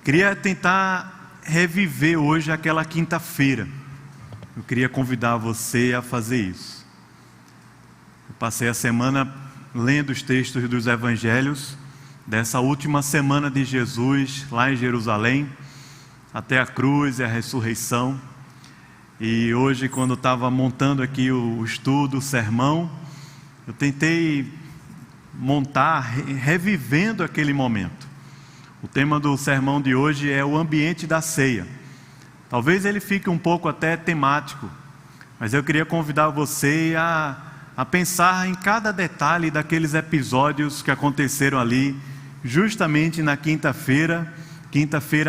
Queria tentar reviver hoje aquela quinta-feira. Eu queria convidar você a fazer isso. Eu passei a semana lendo os textos dos evangelhos dessa última semana de Jesus lá em Jerusalém, até a cruz e a ressurreição. E hoje, quando eu estava montando aqui o estudo, o sermão, eu tentei montar, revivendo aquele momento. O tema do sermão de hoje é o ambiente da ceia. Talvez ele fique um pouco até temático, mas eu queria convidar você a pensar em cada detalhe daqueles episódios que aconteceram ali, justamente na quinta-feira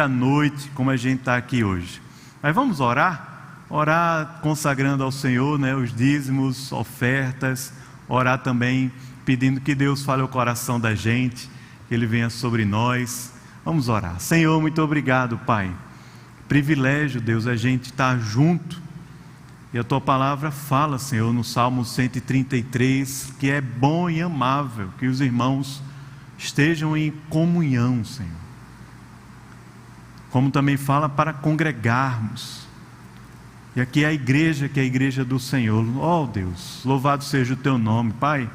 à noite, como a gente está aqui hoje. Mas vamos orar? Orar consagrando ao Senhor, os dízimos, ofertas, orar também pedindo que Deus fale o coração da gente, que Ele venha sobre nós. Vamos orar. Senhor, muito obrigado, Pai. Privilégio, Deus, a gente estar junto. E a Tua palavra fala, Senhor, no Salmo 133, que é bom e amável que os irmãos estejam em comunhão, Senhor. Como também fala para congregarmos. E aqui é a igreja, que é a igreja do Senhor. Oh Deus, louvado seja o Teu nome, Pai.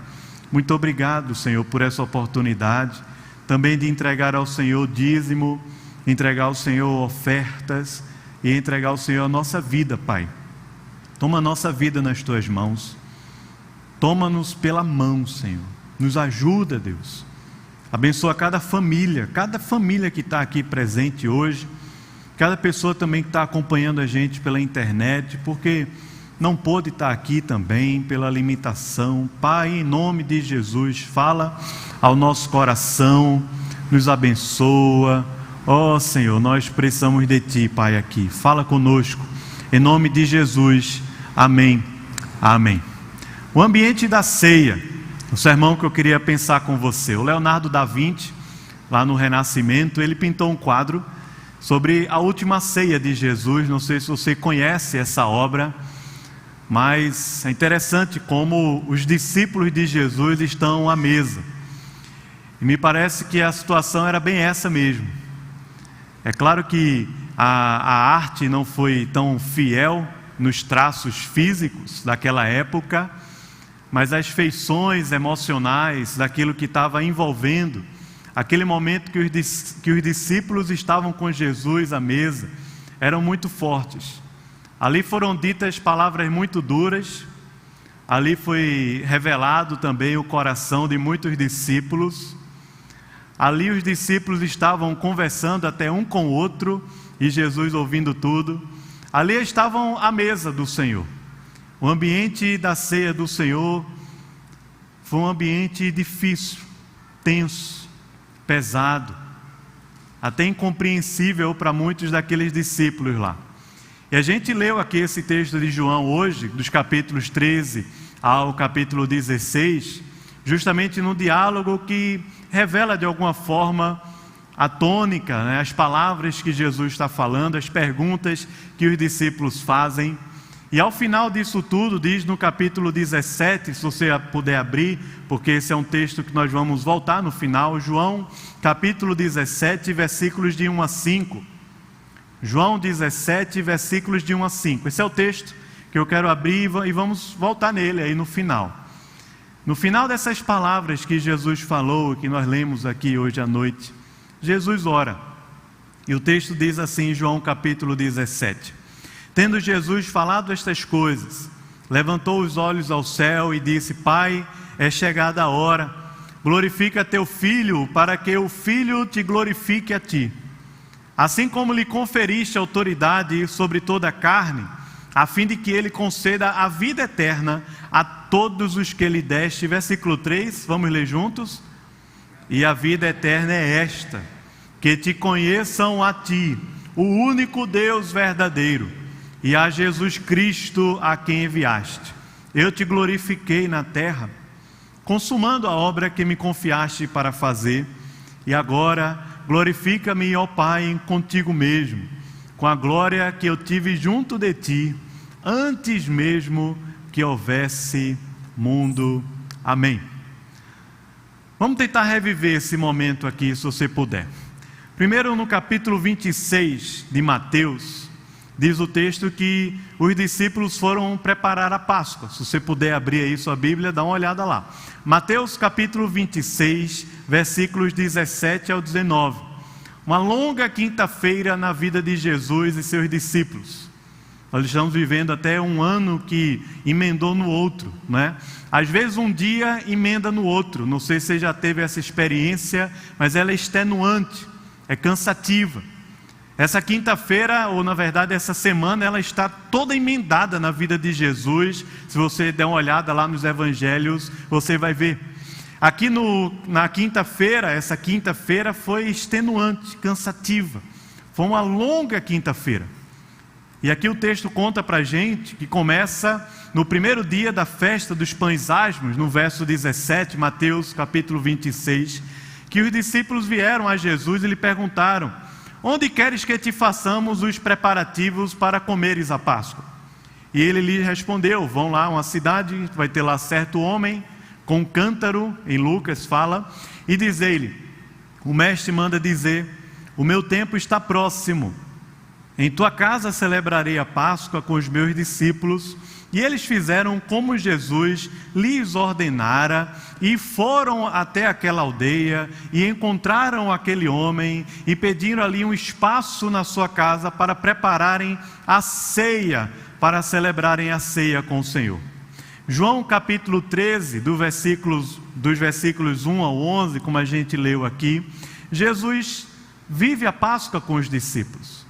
Muito obrigado, Senhor, por essa oportunidade. Também de entregar ao Senhor dízimo, entregar ao Senhor ofertas e entregar ao Senhor a nossa vida, Pai. Toma a nossa vida nas Tuas mãos. Toma-nos pela mão, Senhor. Nos ajuda, Deus. Abençoa cada família que está aqui presente hoje. Cada pessoa também que está acompanhando a gente pela internet, porque não pôde estar aqui também pela limitação. Pai, em nome de Jesus, fala ao nosso coração, nos abençoa. Ó Senhor, nós precisamos de Ti, Pai, aqui. Fala conosco, em nome de Jesus. Amém. Amém. O ambiente da ceia, o sermão que eu queria pensar com você. O Leonardo da Vinci, lá no Renascimento, ele pintou um quadro sobre a última ceia de Jesus. Não sei se você conhece essa obra, mas é interessante como os discípulos de Jesus estão à mesa. E me parece que a situação era bem essa mesmo. É claro que a arte não foi tão fiel nos traços físicos daquela época, mas as feições emocionais daquilo que estava envolvendo aquele momento que os discípulos estavam com Jesus à mesa eram muito fortes. Ali foram ditas palavras muito duras, ali foi revelado também o coração de muitos discípulos. Ali os discípulos estavam conversando até um com o outro e Jesus ouvindo tudo. Ali estavam à mesa do Senhor. O ambiente da ceia do Senhor foi um ambiente difícil, tenso, pesado, até incompreensível para muitos daqueles discípulos lá. E a gente leu aqui esse texto de João hoje, dos capítulos 13 ao capítulo 16, justamente no diálogo que revela de alguma forma a tônica, as palavras que Jesus está falando, as perguntas que os discípulos fazem. E ao final disso tudo, diz no capítulo 17, se você puder abrir, porque esse é um texto que nós vamos voltar no final, João capítulo 17, versículos de 1 a 5. João 17, versículos de 1 a 5. Esse é o texto que eu quero abrir e vamos voltar nele aí no final. No final dessas palavras que Jesus falou, que nós lemos aqui hoje à noite, Jesus ora. E o texto diz assim em João capítulo 17. Tendo Jesus falado estas coisas, levantou os olhos ao céu e disse: Pai, é chegada a hora, glorifica teu Filho, para que o Filho te glorifique a ti. Assim como lhe conferiste autoridade sobre toda a carne, a fim de que ele conceda a vida eterna a todos os que lhe deste. Versículo 3, vamos ler juntos? E a vida eterna é esta, que te conheçam a ti, o único Deus verdadeiro, e a Jesus Cristo a quem enviaste. Eu te glorifiquei na terra, consumando a obra que me confiaste para fazer, e agora glorifica-me, ó Pai, contigo mesmo, com a glória que eu tive junto de ti, antes mesmo que houvesse mundo. Amém. Vamos tentar reviver esse momento aqui, se você puder. Primeiro, no capítulo 26 de Mateus, diz o texto que os discípulos foram preparar a Páscoa. Se você puder abrir aí sua Bíblia, dá uma olhada lá. Mateus capítulo 26, versículos 17 ao 19. Uma longa quinta-feira na vida de Jesus e seus discípulos. Nós estamos vivendo até um ano que emendou no outro, né? Às vezes um dia emenda no outro. Não sei se você já teve essa experiência, mas ela é extenuante, é cansativa. Essa quinta-feira, ou na verdade essa semana, ela está toda emendada na vida de Jesus. Se você der uma olhada lá nos evangelhos, você vai ver. Aqui na quinta-feira, essa quinta-feira foi extenuante, cansativa. Foi uma longa quinta-feira. E aqui o texto conta para a gente que começa no primeiro dia da festa dos pães asmos, no verso 17, Mateus capítulo 26, que os discípulos vieram a Jesus e lhe perguntaram: onde queres que te façamos os preparativos para comeres a Páscoa? E ele lhe respondeu: vão lá a uma cidade, vai ter lá certo homem com um cântaro, em Lucas fala, e diz-lhe: o mestre manda dizer, o meu tempo está próximo. Em tua casa celebrarei a Páscoa com os meus discípulos. E eles fizeram como Jesus lhes ordenara, e foram até aquela aldeia, e encontraram aquele homem, e pediram ali um espaço na sua casa para prepararem a ceia, para celebrarem a ceia com o Senhor. João capítulo 13, dos versículos 1 ao 11, como a gente leu aqui, Jesus vive a Páscoa com os discípulos.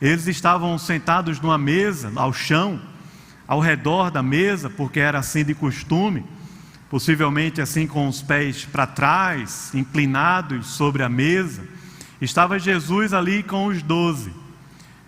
Eles estavam sentados numa mesa, ao chão, ao redor da mesa, porque era assim de costume, possivelmente assim com os pés para trás, inclinados sobre a mesa. Estava Jesus ali com os 12.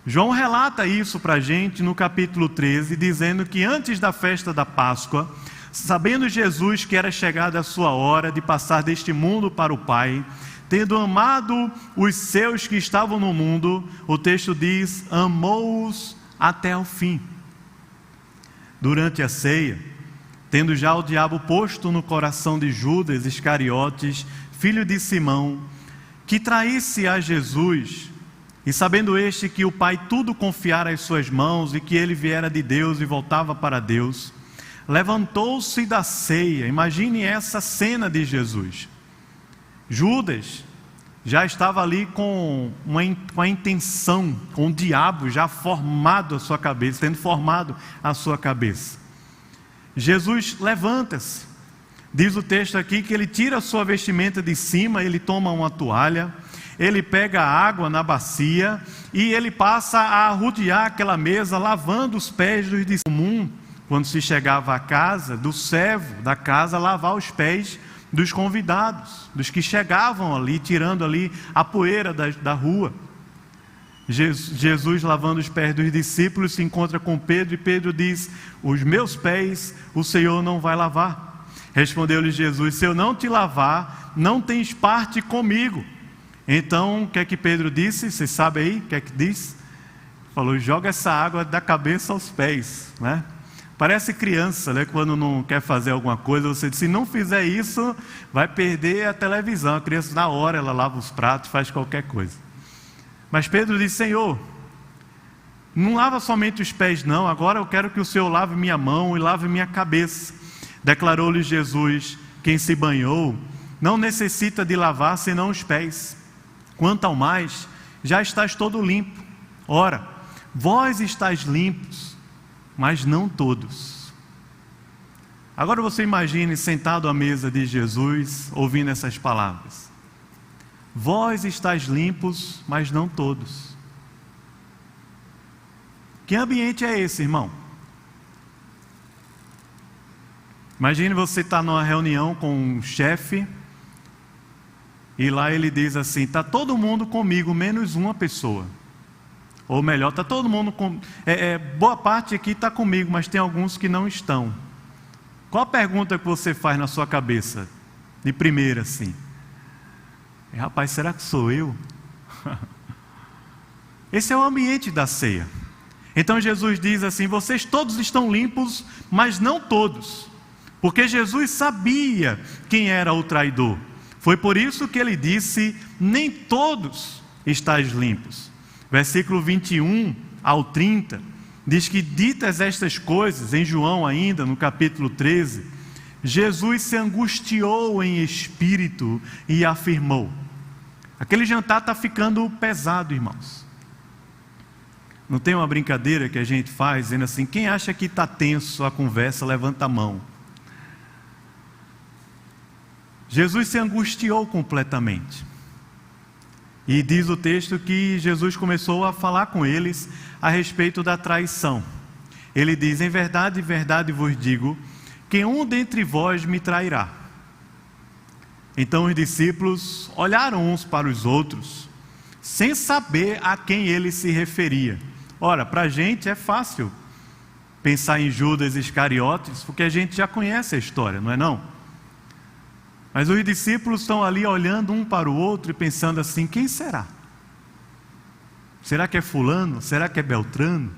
João relata isso para a gente no capítulo 13, dizendo que antes da festa da Páscoa, sabendo Jesus que era chegada a sua hora de passar deste mundo para o Pai, tendo amado os seus que estavam no mundo, o texto diz, amou-os até o fim. Durante a ceia, tendo já o diabo posto no coração de Judas Iscariotes, filho de Simão, que traísse a Jesus, e sabendo este que o Pai tudo confiara às suas mãos, e que ele viera de Deus e voltava para Deus, levantou-se da ceia. Imagine essa cena de Jesus. Judas já estava ali com a intenção, com o diabo já formado a sua cabeça, tendo formado a sua cabeça. Jesus levanta-se. Diz o texto aqui que ele tira a sua vestimenta de cima, ele toma uma toalha, ele pega água na bacia e ele passa a rodear aquela mesa, lavando os pés dos discípulos. Comum, quando se chegava à casa, do servo da casa, lavar os pés dos convidados, dos que chegavam ali, tirando ali a poeira da rua. Jesus, lavando os pés dos discípulos, se encontra com Pedro, e Pedro diz, os meus pés o Senhor não vai lavar. Respondeu-lhe Jesus, se eu não te lavar, não tens parte comigo. Então, o que é que Pedro disse? Você sabe aí o que é que diz? Falou, joga essa água da cabeça aos pés, né? Parece criança, né? Quando não quer fazer alguma coisa, você diz, se não fizer isso, vai perder a televisão. A criança, na hora, ela lava os pratos, faz qualquer coisa. Mas Pedro disse, Senhor, não lava somente os pés não, agora eu quero que o Senhor lave minha mão e lave minha cabeça. Declarou-lhe Jesus, quem se banhou, não necessita de lavar senão os pés. Quanto ao mais, já estás todo limpo. Ora, vós estáis limpos, mas não todos. Agora você imagine sentado à mesa de Jesus, ouvindo essas palavras. Vós estáis limpos, mas não todos. Que ambiente é esse, irmão? Imagine você estar numa reunião com um chefe, e lá ele diz assim, está todo mundo comigo, menos uma pessoa. Ou melhor, está todo mundo boa parte aqui está comigo, mas tem alguns que não estão. Qual a pergunta que você faz na sua cabeça? De primeira assim. Rapaz, será que sou eu? Esse é o ambiente da ceia. Então Jesus diz assim, vocês todos estão limpos, mas não todos. Porque Jesus sabia quem era o traidor. Foi por isso que ele disse: nem todos estáis limpos. Versículo 21 ao 30, diz que, ditas estas coisas, em João ainda, no capítulo 13, Jesus se angustiou em espírito e afirmou. Aquele jantar está ficando pesado, irmãos. Não tem uma brincadeira que a gente faz, dizendo assim: quem acha que está tenso a conversa, levanta a mão. Jesus se angustiou completamente. E diz o texto que Jesus começou a falar com eles a respeito da traição. Ele diz: em verdade vos digo, que um dentre vós me trairá. Então os discípulos olharam uns para os outros, sem saber a quem ele se referia. Ora, para a gente é fácil pensar em Judas Iscariotes, porque a gente já conhece a história, não é não? Mas os discípulos estão ali olhando um para o outro e pensando assim: quem será? Será que é fulano? Será que é Beltrano?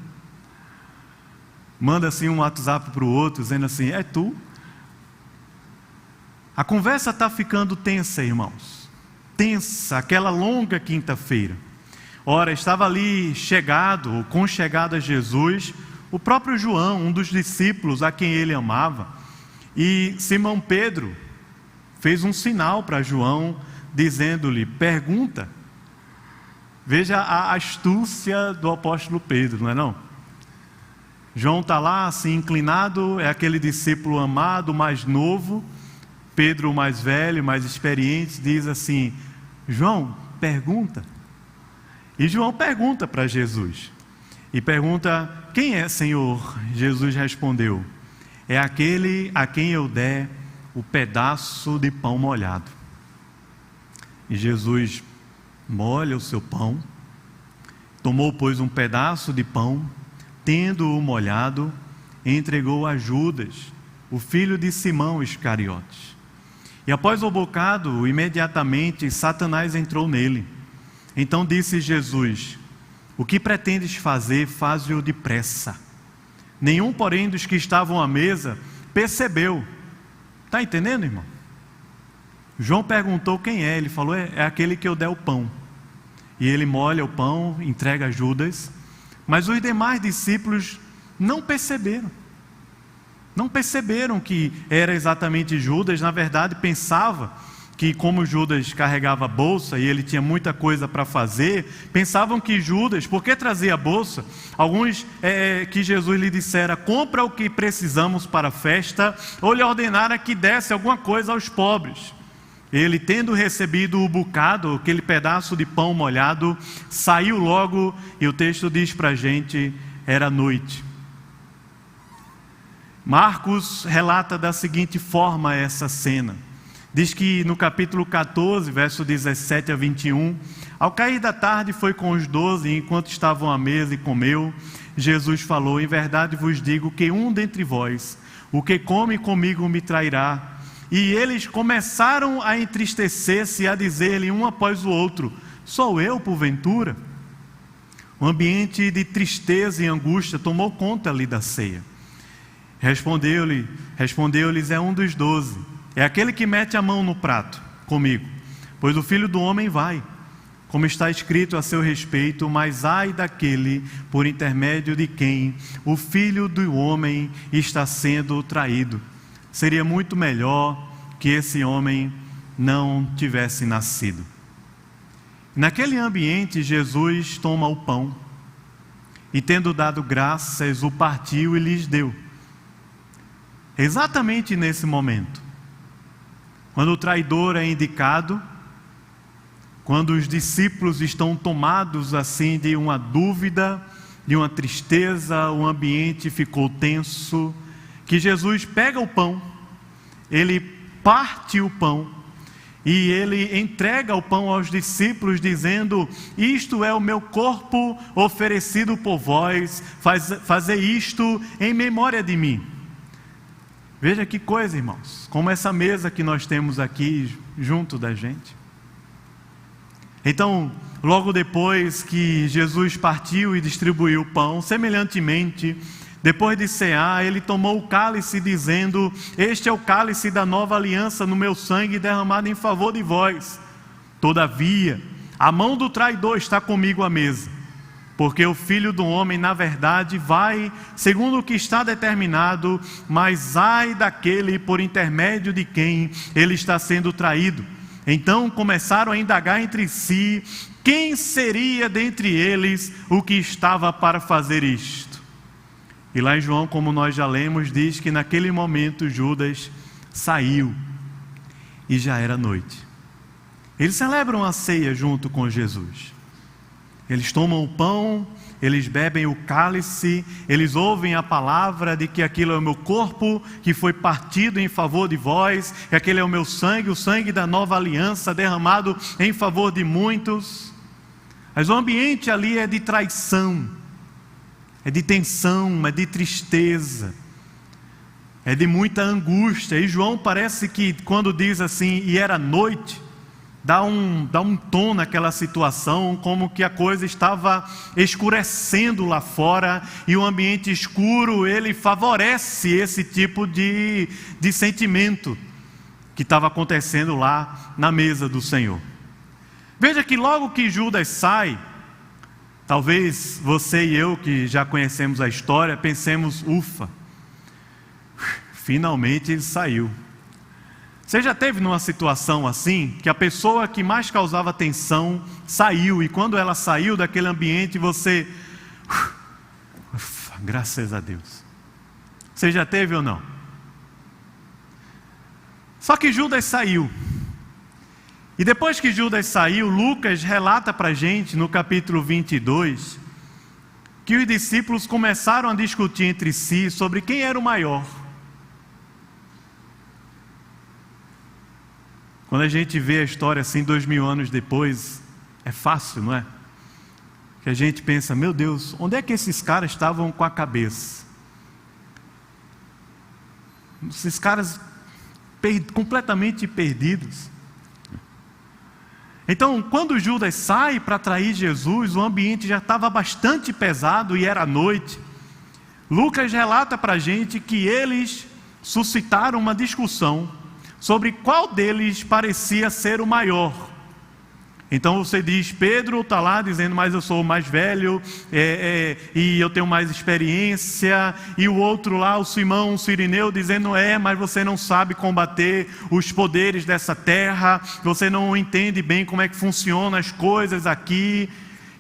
Manda assim um WhatsApp para o outro, dizendo assim: é tu? A conversa está ficando tensa, irmãos. Tensa, aquela longa quinta-feira. Ora, estava ali chegado, conchegado a Jesus, o próprio João, um dos discípulos a quem ele amava. E Simão Pedro fez um sinal para João, dizendo-lhe: pergunta. Veja a astúcia do apóstolo Pedro, não é não? João está lá assim inclinado, é aquele discípulo amado, mais novo. Pedro, o mais velho, mais experiente, diz assim: João, pergunta. E João pergunta para Jesus. E pergunta: quem é, Senhor? Jesus respondeu: é aquele a quem eu der o pedaço de pão molhado. E Jesus molha o seu pão, tomou, pois, um pedaço de pão, tendo-o molhado, entregou a Judas, o filho de Simão Iscariotes. E após o bocado, imediatamente Satanás entrou nele. Então disse Jesus: o que pretendes fazer, faze-o depressa. Nenhum, porém, dos que estavam à mesa percebeu. Está entendendo, irmão? João perguntou quem é. Ele falou: é aquele que eu der o pão. E ele molha o pão, entrega a Judas. Mas os demais discípulos não perceberam. Não perceberam que era exatamente Judas. Na verdade, pensava que, como Judas carregava a bolsa e ele tinha muita coisa para fazer, pensavam que Judas, porque trazia a bolsa, alguns que Jesus lhe dissera: compra o que precisamos para a festa, ou lhe ordenara que desse alguma coisa aos pobres. Ele, tendo recebido o bocado, aquele pedaço de pão molhado, saiu logo, e o texto diz para a gente: era noite. Marcos relata da seguinte forma essa cena. Diz que no capítulo 14, verso 17 a 21, ao cair da tarde foi com os 12, enquanto estavam à mesa e comeu, Jesus falou: em verdade vos digo que um dentre vós, o que come comigo, me trairá. E eles começaram a entristecer-se e a dizer-lhe um após o outro: sou eu, porventura? Um ambiente de tristeza e angústia tomou conta ali da ceia. Respondeu-lhes: é um dos 12, é aquele que mete a mão no prato comigo. Pois o Filho do Homem vai, como está escrito a seu respeito, mas ai daquele por intermédio de quem o Filho do Homem está sendo traído. Seria muito melhor que esse homem não tivesse nascido. Naquele ambiente, Jesus toma o pão e, tendo dado graças, o partiu e lhes deu. Exatamente nesse momento, quando o traidor é indicado, quando os discípulos estão tomados assim de uma dúvida, de uma tristeza, o ambiente ficou tenso, que Jesus pega o pão, ele parte o pão e ele entrega o pão aos discípulos, dizendo: isto é o meu corpo oferecido por vós, fazei isto em memória de mim. Veja que coisa, irmãos, como essa mesa que nós temos aqui junto da gente. Então, logo depois que Jesus partiu e distribuiu o pão, semelhantemente, Depois de cear, ele tomou o cálice, dizendo: este é o cálice da nova aliança no meu sangue, derramado em favor de vós. Todavia, a mão do traidor está comigo à mesa, porque o Filho do Homem, na verdade, vai segundo o que está determinado, mas ai daquele por intermédio de quem ele está sendo traído. Então começaram a indagar entre si quem seria dentre eles o que estava para fazer isto. E lá em João, como nós já lemos, diz que naquele momento Judas saiu e já era noite. Eles celebram a ceia junto com Jesus. Eles tomam o pão, eles bebem o cálice, eles ouvem a palavra de que aquilo é o meu corpo que foi partido em favor de vós, que aquele é o meu sangue, o sangue da nova aliança derramado em favor de muitos. Mas o ambiente ali é de traição, é de tensão, é de tristeza, é de muita angústia. E João parece que quando diz assim, e era noite, dá um tom naquela situação, como que a coisa estava escurecendo lá fora, e o ambiente escuro, ele favorece esse tipo de sentimento que estava acontecendo lá na mesa do Senhor. Veja que logo que Judas sai, talvez você e eu que já conhecemos a história, pensemos, ufa, finalmente ele saiu. Você já esteve numa situação assim, que a pessoa que mais causava tensão saiu, e quando ela saiu daquele ambiente, você, ufa, graças a Deus. Você já teve ou não? Só que Judas saiu. E depois que Judas saiu, Lucas relata para a gente, no capítulo 22, que os discípulos começaram a discutir entre si sobre quem era o maior. Quando a gente vê a história assim, 2000 anos depois, é fácil, não é? Que a gente pensa, meu Deus, onde é que esses caras estavam com a cabeça? Esses caras completamente perdidos. Então, quando Judas sai para trair Jesus, o ambiente já estava bastante pesado e era noite. Lucas relata para a gente que eles suscitaram uma discussão sobre qual deles parecia ser o maior. Então você diz, Pedro está lá dizendo, mas eu sou o mais velho, e eu tenho mais experiência, e o outro lá, o Simão, o Cirineu, dizendo, mas você não sabe combater os poderes dessa terra, você não entende bem como é que funcionam as coisas aqui.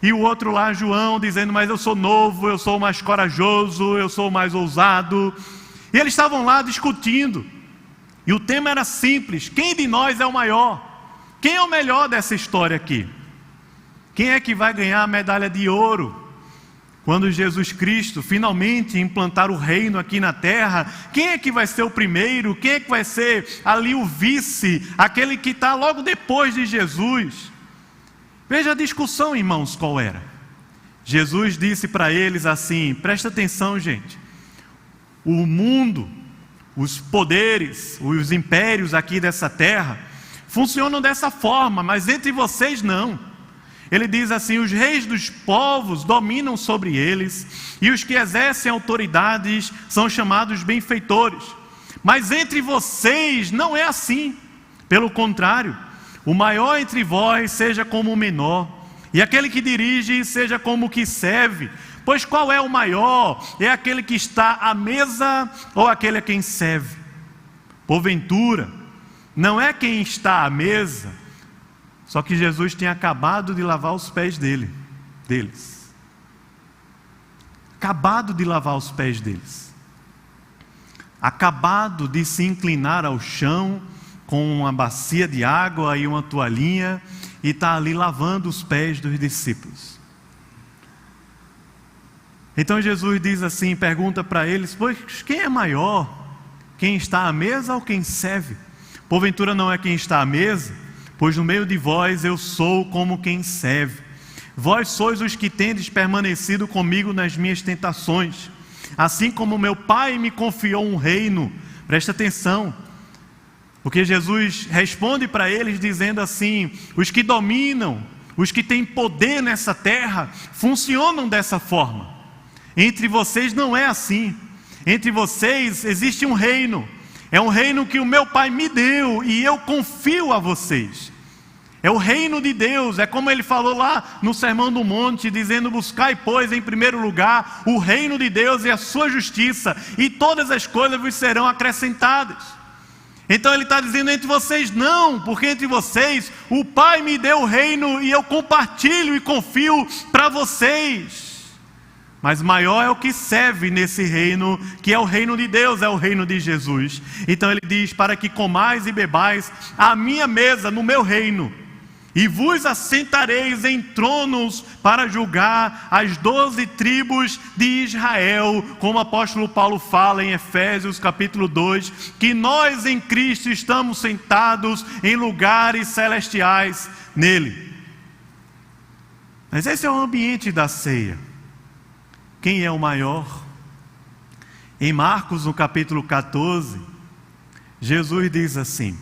E o outro lá, João, dizendo, mas eu sou novo, eu sou o mais corajoso, eu sou o mais ousado. E eles estavam lá discutindo. E o tema era simples: quem de nós é o maior? Quem é o melhor dessa história aqui? Quem é que vai ganhar a medalha de ouro? Quando Jesus Cristo finalmente implantar o reino aqui na terra, quem é que vai ser o primeiro? Quem é que vai ser ali o vice? Aquele que está logo depois de Jesus? Veja a discussão, irmãos, qual era. Jesus disse para eles assim, presta atenção, gente. O mundo, os poderes, os impérios aqui dessa terra funcionam dessa forma, mas entre vocês não. Ele diz assim, os reis dos povos dominam sobre eles, e os que exercem autoridades são chamados benfeitores. Mas entre vocês não é assim. Pelo contrário, o maior entre vós seja como o menor, e aquele que dirige seja como o que serve. Pois qual é o maior? É aquele que está à mesa ou aquele a quem serve? Porventura, não é quem está à mesa, só que Jesus tinha acabado de lavar os pés deles. Acabado de lavar os pés deles. Acabado de se inclinar ao chão com uma bacia de água e uma toalhinha e está ali lavando os pés dos discípulos. Então Jesus diz assim, pergunta para eles, pois quem é maior? Quem está à mesa ou quem serve? Porventura não é quem está à mesa? Pois no meio de vós eu sou como quem serve. Vós sois os que tendes permanecido comigo nas minhas tentações. Assim como meu Pai me confiou um reino. Presta atenção. Porque Jesus responde para eles dizendo assim, os que dominam, os que têm poder nessa terra, funcionam dessa forma. Entre vocês não é assim. Entre vocês existe um reino. É um reino que o meu Pai me deu e eu confio a vocês. É o reino de Deus, é como ele falou lá no Sermão do Monte, dizendo: buscai, pois, em primeiro lugar, o reino de Deus e a sua justiça, e todas as coisas vos serão acrescentadas. Então ele está dizendo: entre vocês não, porque entre vocês o Pai me deu o reino e eu compartilho e confio para vocês. Mas maior é o que serve nesse reino, que é o reino de Deus, é o reino de Jesus. Então ele diz: para que comais e bebais à minha mesa no meu reino, e vos assentareis em tronos para julgar as 12 tribos de Israel, como o apóstolo Paulo fala em Efésios capítulo 2, que nós em Cristo estamos sentados em lugares celestiais nele. Mas esse é o ambiente da ceia. Quem é o maior? Em Marcos, no capítulo 14, Jesus diz assim,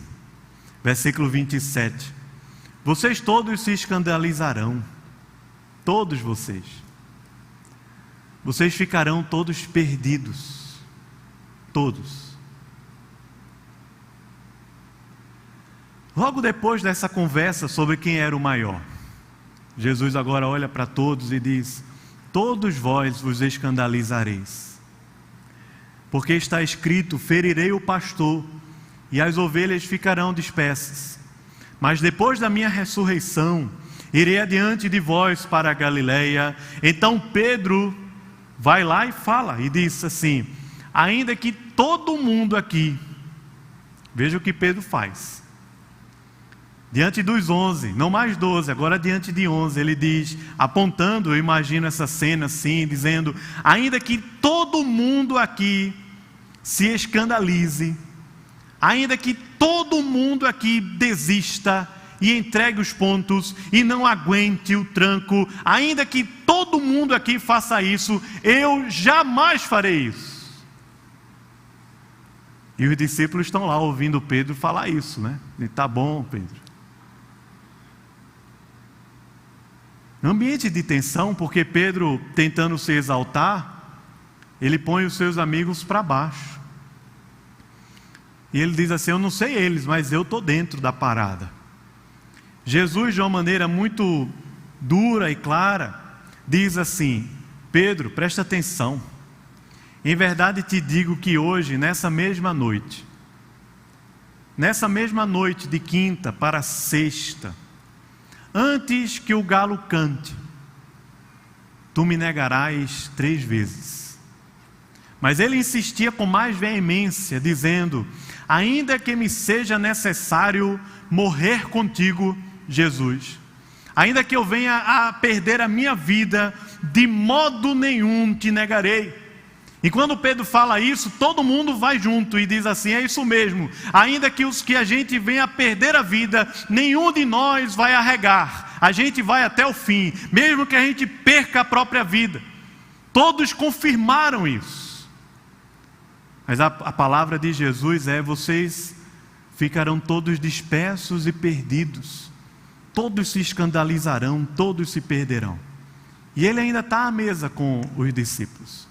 versículo 27, vocês todos se escandalizarão, todos vocês. Vocês ficarão todos perdidos, todos. Logo depois dessa conversa sobre quem era o maior, Jesus agora olha para todos e diz: todos vós vos escandalizareis, porque está escrito: ferirei o pastor, e as ovelhas ficarão dispersas. Mas depois da minha ressurreição, irei adiante de vós para a Galileia. Então Pedro vai lá e fala, e diz assim: ainda que todo mundo aqui, veja o que Pedro faz, diante dos 11, não mais 12, agora diante de 11, ele diz, apontando, eu imagino essa cena assim, dizendo: ainda que todo mundo aqui se escandalize, ainda que todo mundo aqui desista e entregue os pontos e não aguente o tranco, ainda que todo mundo aqui faça isso, eu jamais farei isso. E os discípulos estão lá ouvindo Pedro falar isso, né? E tá bom, Pedro. Ambiente de tensão, porque Pedro, tentando se exaltar, ele põe os seus amigos para baixo. E ele diz assim: eu não sei eles, mas eu estou dentro da parada. Jesus, de uma maneira muito dura e clara, diz assim: Pedro, presta atenção. Em verdade te digo que hoje, nessa mesma noite de quinta para sexta, antes que o galo cante, tu me negarás 3 vezes. Mas ele insistia com mais veemência, dizendo: ainda que me seja necessário morrer contigo, Jesus, ainda que eu venha a perder a minha vida, de modo nenhum te negarei. E quando Pedro fala isso, todo mundo vai junto e diz assim: é isso mesmo, ainda que os que a gente venha a perder a vida, nenhum de nós vai arregar, a gente vai até o fim, mesmo que a gente perca a própria vida. Todos confirmaram isso. Mas a palavra de Jesus é: vocês ficarão todos dispersos e perdidos, todos se escandalizarão, todos se perderão. E ele ainda está à mesa com os discípulos.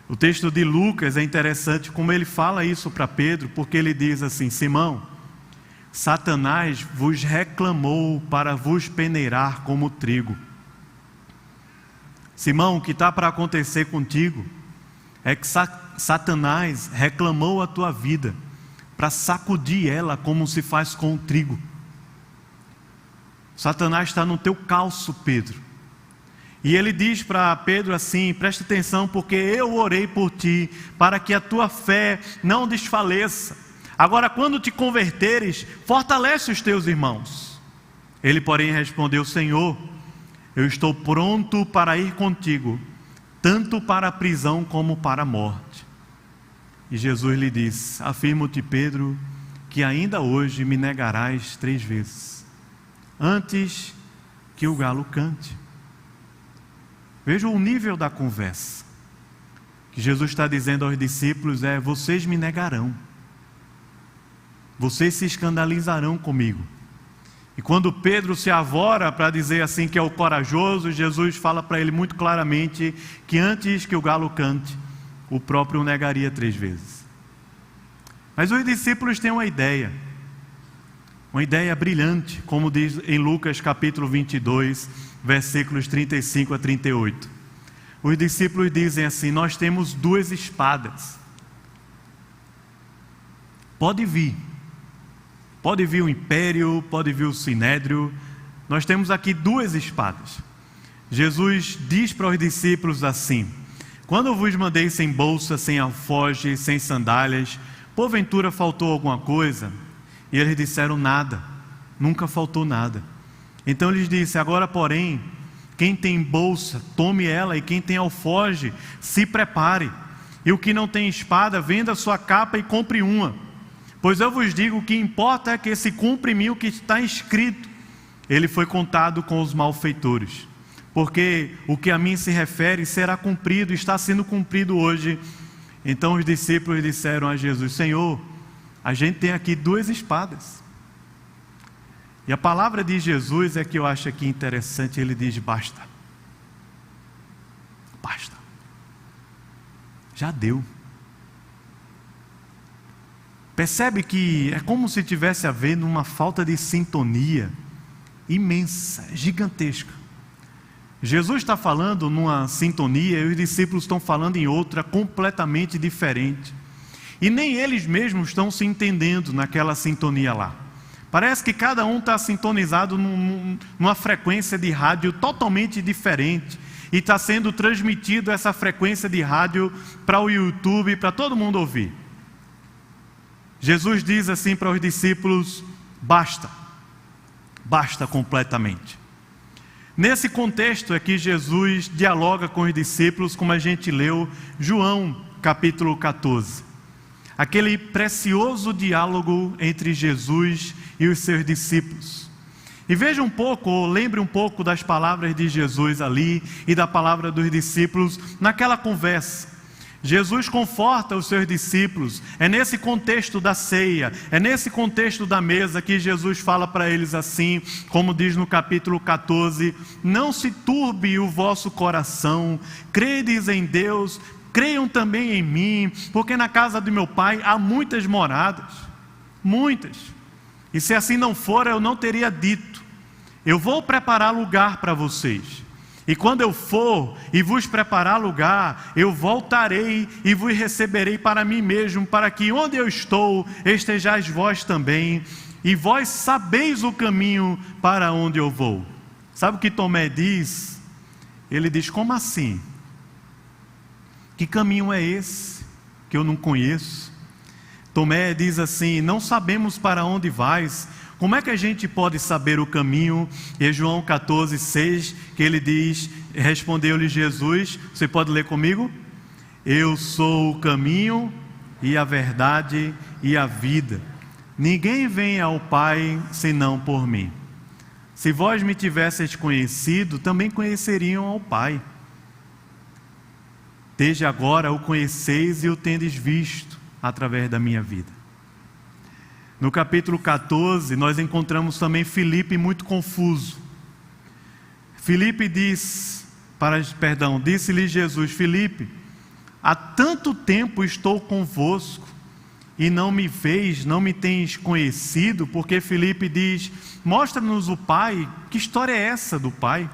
O texto de Lucas é interessante como ele fala isso para Pedro, porque ele diz assim: Simão, Satanás vos reclamou para vos peneirar como trigo. Simão, o que está para acontecer contigo é que Satanás reclamou a tua vida para sacudir ela como se faz com o trigo. Satanás está no teu calço, Pedro. E ele diz para Pedro assim: presta atenção, porque eu orei por ti, para que a tua fé não desfaleça. Agora, quando te converteres, fortalece os teus irmãos. Ele, porém, respondeu: Senhor, eu estou pronto para ir contigo, tanto para a prisão como para a morte. E Jesus lhe disse: afirmo-te, Pedro, que ainda hoje me negarás 3 vezes, antes que o galo cante. Veja o nível da conversa. O que Jesus está dizendo aos discípulos é: vocês me negarão, vocês se escandalizarão comigo. E quando Pedro se avora para dizer assim que é o corajoso, Jesus fala para ele muito claramente que antes que o galo cante, o próprio o negaria 3 vezes. Mas os discípulos têm uma ideia brilhante, como diz em Lucas capítulo 22, versículos 35 a 38. Os discípulos dizem assim: nós temos 2 espadas. Pode vir o império, pode vir o sinédrio, nós temos aqui 2 espadas. Jesus diz para os discípulos assim: quando eu vos mandei sem bolsa, sem alforje, sem sandálias, porventura faltou alguma coisa? E eles disseram: nada, nunca faltou nada. Então ele disse: agora porém, quem tem bolsa, tome ela, e quem tem alforje, se prepare. E o que não tem espada, venda sua capa e compre uma. Pois eu vos digo, o que importa é que se cumpra em mim o que está escrito. Ele foi contado com os malfeitores, porque o que a mim se refere será cumprido, está sendo cumprido hoje. Então os discípulos disseram a Jesus: Senhor, a gente tem aqui 2 espadas. E a palavra de Jesus é que eu acho aqui interessante. Ele diz: basta. Basta. Já deu. Percebe que é como se estivesse havendo uma falta de sintonia imensa, gigantesca. Jesus está falando numa sintonia e os discípulos estão falando em outra completamente diferente. E nem eles mesmos estão se entendendo naquela sintonia lá. Parece que cada um está sintonizado numa frequência de rádio totalmente diferente. E está sendo transmitido essa frequência de rádio para o YouTube, para todo mundo ouvir. Jesus diz assim para os discípulos: basta. Basta completamente. Nesse contexto é que Jesus dialoga com os discípulos, como a gente leu João capítulo 14. Aquele precioso diálogo entre Jesus e os seus discípulos. E veja um pouco, ou lembre um pouco das palavras de Jesus ali e da palavra dos discípulos naquela conversa. Jesus conforta os seus discípulos. É nesse contexto da ceia, é nesse contexto da mesa que Jesus fala para eles assim, como diz no capítulo 14: não se turbe o vosso coração, credes em Deus, creiam também em mim, porque na casa do meu Pai há muitas moradas, muitas. E se assim não for, eu não teria dito. Eu vou preparar lugar para vocês. E quando eu for e vos preparar lugar, eu voltarei e vos receberei para mim mesmo, para que onde eu estou, estejais vós também, e vós sabeis o caminho para onde eu vou. Sabe o que Tomé diz? Ele diz: como assim? Que caminho é esse que eu não conheço? Tomé diz assim: não sabemos para onde vais. Como é que a gente pode saber o caminho? E é João 14, 6, que ele diz: respondeu-lhe Jesus, você pode ler comigo? Eu sou o caminho e a verdade e a vida. Ninguém vem ao Pai senão por mim. Se vós me tivesseis conhecido, também conheceriam ao Pai. Desde agora o conheceis e o tendes visto através da minha vida. No capítulo 14, nós encontramos também Filipe muito confuso. Filipe disse-lhe Jesus: Filipe, há tanto tempo estou convosco e não me vês, não me tens conhecido? Porque Filipe diz: mostra-nos o Pai. Que história é essa do Pai?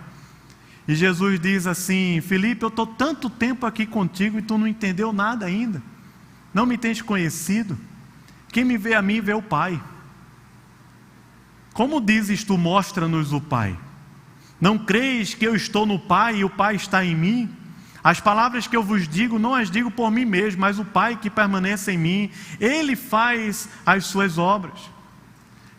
E Jesus diz assim: Filipe, eu estou tanto tempo aqui contigo e tu não entendeu nada ainda. Não me tens conhecido? Quem me vê a mim, vê o Pai. Como dizes tu, mostra-nos o Pai? Não creis que eu estou no Pai e o Pai está em mim? As palavras que eu vos digo, não as digo por mim mesmo, mas o Pai que permanece em mim, Ele faz as suas obras.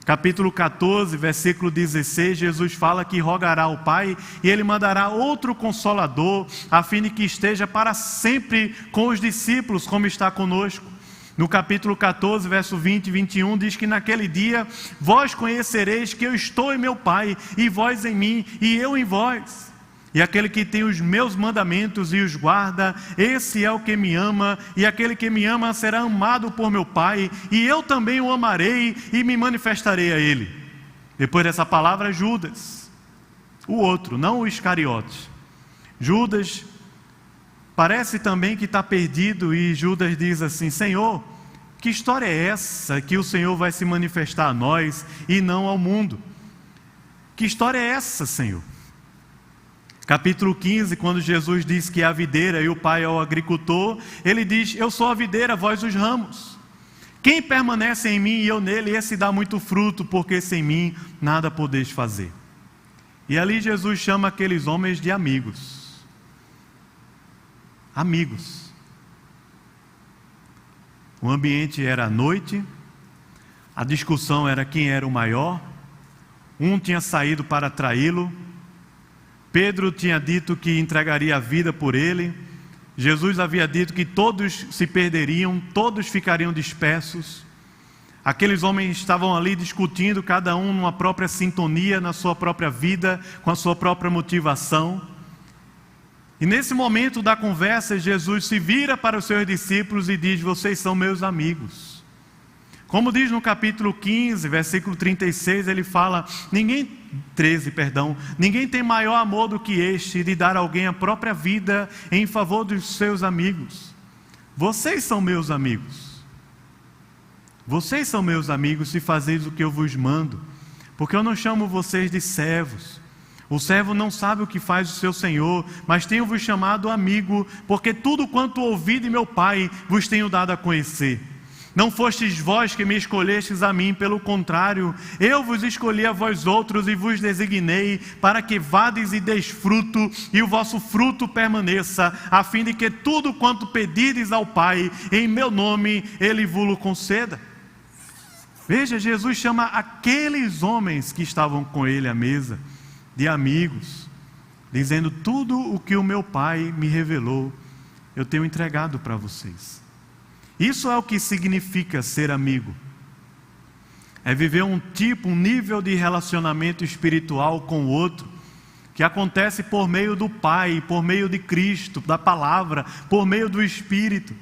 Capítulo 14, versículo 16, Jesus fala que rogará ao Pai e Ele mandará outro Consolador, a fim de que esteja para sempre com os discípulos, como está conosco. No capítulo 14, verso 20 e 21, diz que naquele dia vós conhecereis que eu estou em meu Pai, e vós em mim, e eu em vós. E aquele que tem os meus mandamentos e os guarda, esse é o que me ama, e aquele que me ama será amado por meu Pai, e eu também o amarei e me manifestarei a ele. Depois dessa palavra, Judas, o outro, não o Iscariote. Judas parece também que está perdido, e Judas diz assim: Senhor, que história é essa que o Senhor vai se manifestar a nós e não ao mundo? Que história é essa, Senhor? Capítulo 15, quando Jesus diz que é a videira e o Pai é o agricultor, ele diz: eu sou a videira, vós os ramos. Quem permanece em mim e eu nele, esse dá muito fruto, porque sem mim nada podeis fazer. E ali Jesus chama aqueles homens de amigos. Amigos. O ambiente era à noite, a discussão era quem era o maior, um tinha saído para traí-lo, Pedro tinha dito que entregaria a vida por ele, Jesus havia dito que todos se perderiam, todos ficariam dispersos. Aqueles homens estavam ali discutindo, cada um numa própria sintonia, na sua própria vida, com a sua própria motivação. E nesse momento da conversa, Jesus se vira para os seus discípulos e diz: vocês são meus amigos. Como diz no capítulo 15, versículo 36, ele fala: ninguém tem maior amor do que este, de dar a alguém a própria vida em favor dos seus amigos. Vocês são meus amigos. Vocês são meus amigos se fazeis o que eu vos mando, porque eu não chamo vocês de servos. O servo não sabe o que faz o seu senhor, mas tenho-vos chamado amigo, porque tudo quanto ouvi de meu Pai vos tenho dado a conhecer. Não fostes vós que me escolhestes a mim, pelo contrário, eu vos escolhi a vós outros e vos designei para que vades e deis fruto, e o vosso fruto permaneça, a fim de que tudo quanto pedirdes ao Pai, em meu nome, Ele vos conceda. Veja, Jesus chama aqueles homens que estavam com Ele à mesa de amigos, dizendo: tudo o que o meu Pai me revelou, eu tenho entregado para vocês. Isso é o que significa ser amigo. É viver um nível de relacionamento espiritual com o outro, que acontece por meio do Pai, por meio de Cristo, da palavra, por meio do Espírito.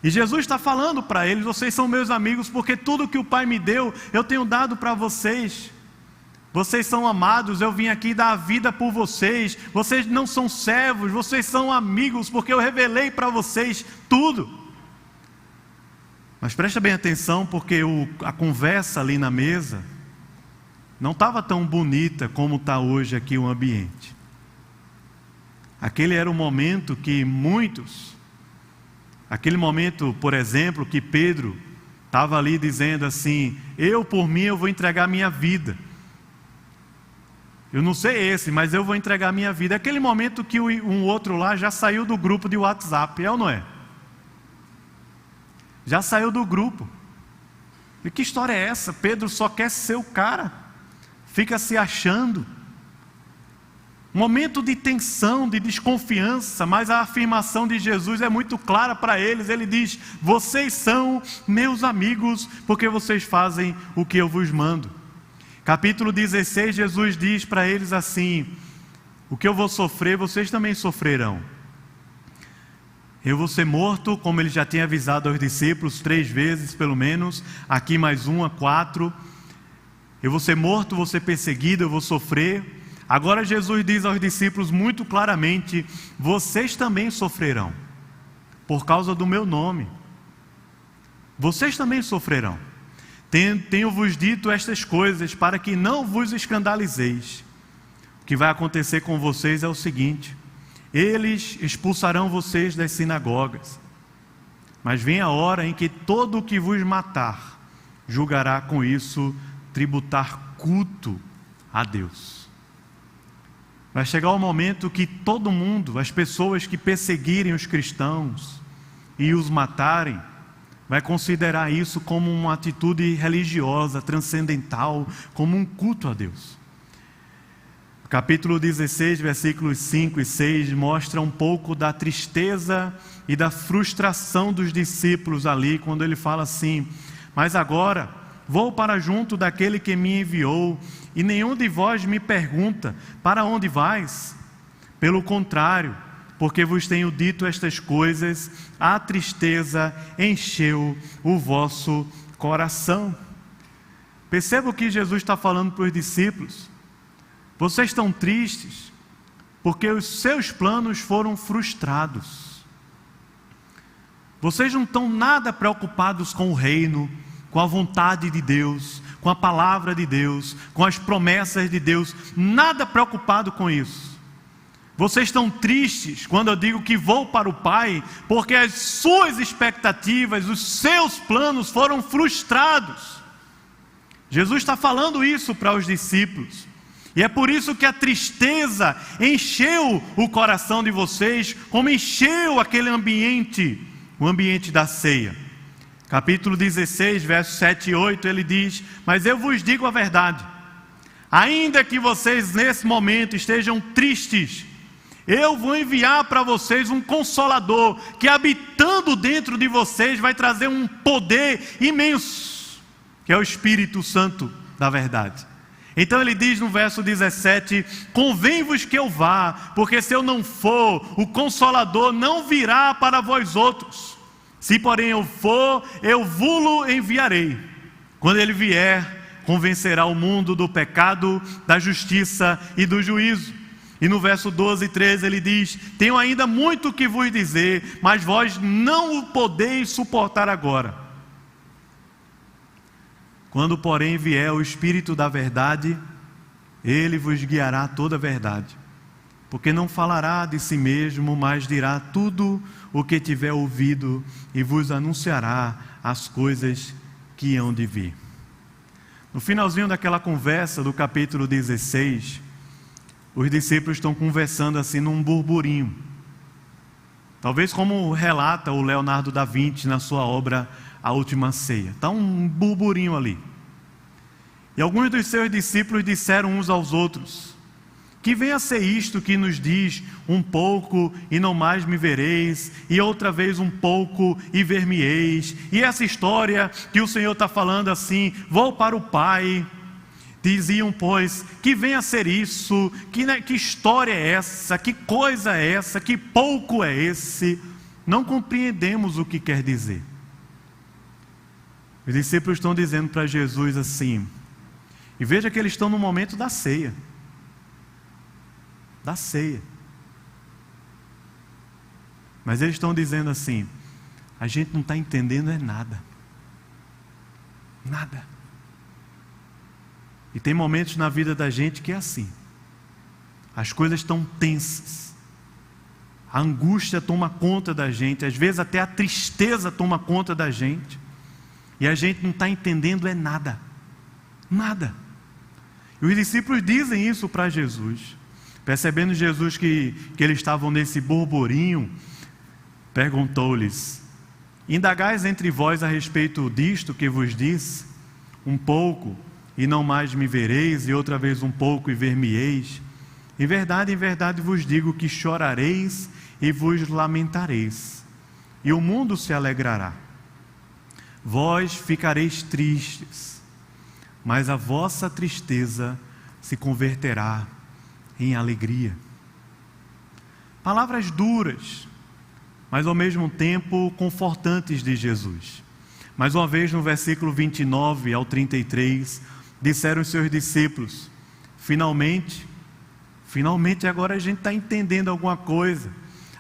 E Jesus está falando para eles: vocês são meus amigos, porque tudo que o Pai me deu, eu tenho dado para vocês. Vocês são amados, eu vim aqui dar a vida por vocês. Vocês não são servos, vocês são amigos, porque eu revelei para vocês tudo. Mas presta bem atenção, porque a conversa ali na mesa não estava tão bonita como está hoje aqui o ambiente. Aquele era o momento que aquele momento, por exemplo, que Pedro estava ali dizendo assim: eu por mim eu vou entregar minha vida. Eu não sei esse, mas eu vou entregar minha vida. Aquele momento que um outro lá já saiu do grupo de WhatsApp, é ou não é? Já saiu do grupo. E que história é essa? Pedro só quer ser o cara, fica se achando. Momento de tensão, de desconfiança, mas a afirmação de Jesus é muito clara para eles. Ele diz: vocês são meus amigos, porque vocês fazem o que eu vos mando. Capítulo 16, Jesus diz para eles assim: o que eu vou sofrer, vocês também sofrerão. Eu vou ser morto, como ele já tinha avisado aos discípulos 3 vezes pelo menos, aqui mais 4. Eu vou ser morto, vou ser perseguido, eu vou sofrer. Agora Jesus diz aos discípulos muito claramente: vocês também sofrerão, por causa do meu nome. Vocês também sofrerão. Tenho-vos dito estas coisas para que não vos escandalizeis. O que vai acontecer com vocês é o seguinte: eles expulsarão vocês das sinagogas, mas vem a hora em que todo o que vos matar julgará com isso tributar culto a Deus. Vai chegar o momento que todo mundo, as pessoas que perseguirem os cristãos e os matarem, vai considerar isso como uma atitude religiosa, transcendental, como um culto a Deus. Capítulo 16, versículos 5 e 6 mostra um pouco da tristeza e da frustração dos discípulos ali, quando ele fala assim: mas agora vou para junto daquele que me enviou, e nenhum de vós me pergunta: para onde vais? Pelo contrário, porque vos tenho dito estas coisas, a tristeza encheu o vosso coração. Perceba o que Jesus está falando para os discípulos. Vocês estão tristes porque os seus planos foram frustrados. Vocês não estão nada preocupados com o reino, com a vontade de Deus, com a palavra de Deus, com as promessas de Deus, nada preocupado com isso. Vocês estão tristes quando eu digo que vou para o Pai, porque as suas expectativas, os seus planos foram frustrados. Jesus está falando isso para os discípulos. E é por isso que a tristeza encheu o coração de vocês, como encheu aquele ambiente, o ambiente da ceia. Capítulo 16, versos 7 e 8, ele diz: mas eu vos digo a verdade, ainda que vocês nesse momento estejam tristes, eu vou enviar para vocês um Consolador, que habitando dentro de vocês vai trazer um poder imenso, que é o Espírito Santo da verdade. Então ele diz no verso 17: convém-vos que eu vá, porque se eu não for, o Consolador não virá para vós outros. Se porém eu for, eu vou-lo enviarei. Quando ele vier, convencerá o mundo do pecado, da justiça e do juízo. E no verso 12 e 13 ele diz: tenho ainda muito que vos dizer, mas vós não o podeis suportar agora. Quando porém vier o Espírito da verdade, ele vos guiará a toda a verdade, porque não falará de si mesmo, mas dirá tudo o que tiver ouvido e vos anunciará as coisas que hão de vir. No finalzinho daquela conversa do capítulo 16, os discípulos estão conversando assim num burburinho. Talvez como relata o Leonardo da Vinci na sua obra A Última Ceia. Está um burburinho ali. E alguns dos seus discípulos disseram uns aos outros: que venha a ser isto que nos diz, um pouco e não mais me vereis, e outra vez um pouco e ver-me-eis. E essa história que o Senhor está falando assim, vou para o Pai. Diziam, pois, que venha a ser isso, que história é essa, que coisa é essa, que pouco é esse. Não compreendemos o que quer dizer. Os discípulos estão dizendo para Jesus assim, e veja que eles estão no momento da ceia. Da ceia. Mas eles estão dizendo assim: a gente não está entendendo é nada. Nada. E tem momentos na vida da gente que é assim. As coisas estão tensas. A angústia toma conta da gente. Às vezes até a tristeza toma conta da gente. E a gente não está entendendo é nada. Nada. E os discípulos dizem isso para Jesus. Percebendo Jesus que eles estavam nesse burburinho, perguntou-lhes: indagais entre vós a respeito disto que vos disse? Um pouco e não mais me vereis, e outra vez um pouco e ver-me-eis. Em verdade vos digo que chorareis e vos lamentareis, e o mundo se alegrará. Vós ficareis tristes, mas a vossa tristeza se converterá em alegria. Palavras duras, mas ao mesmo tempo confortantes de Jesus. Mais uma vez no versículo 29 ao 33, disseram os seus discípulos: finalmente agora a gente está entendendo alguma coisa.